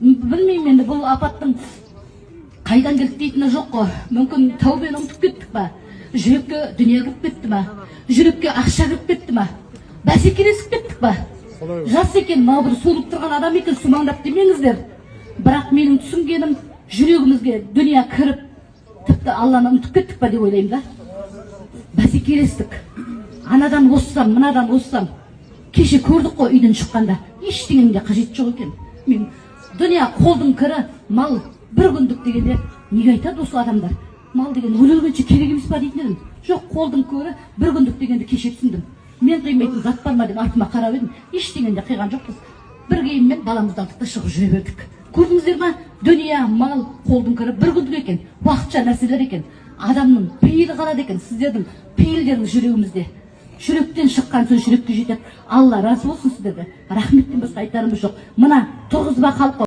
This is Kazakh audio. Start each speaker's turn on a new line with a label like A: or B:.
A: білмеймін енді бұл апаттың қайдан келді дейтіні жоқ қой. Мүмкін тәубені ұмытып кеттік па? Жүрекке дүние кіріп кетті ма? Жүрекке ақша кіріп кетті ма? Бәсекелесіп кеттік па? Жас екен, мынау бір солып тұрған адам екен, сумаңдап демеңіздер. Бірақ менің түсінгенім, жүрегімізге дүние кіріп, тіпті Алланы ұмытып кеттік па деп ойлаймын да. Бәсекелестік. Анадан оссам, мынадан оссам. Кеше көрдік қой үйден шыққанда. Ештеңенің де қажет жоқ екен. Мен дүние қолдың кірі, мал бір күндік дегенде неге айтады осы адамдар? Мал деген өлгенше керек емес па дейтін едім. Жоқ, қолдың көрі бір күндік дегенді кеше түсіндім. Мен қимайтын зат бар ма деп артыма қарап едім. Ештеңені де қиған жоқпыз. Бір киіммен баламызды алдық та шығып жүре бердік. Көрдіңіздер ма? Дүние, мал, қолдың кірі бір күндік екен. Уақытша нәрселер екен. Адамның пейілі қалады екен. Сіздердің пейілдеріңіз жүрегімізде. Жүректен шыққан сөз жүрекке жетеді. Алла разы болсын сіздерге. Рахметтен басқа айтарымыз жоқ. Мына тұрғызба халық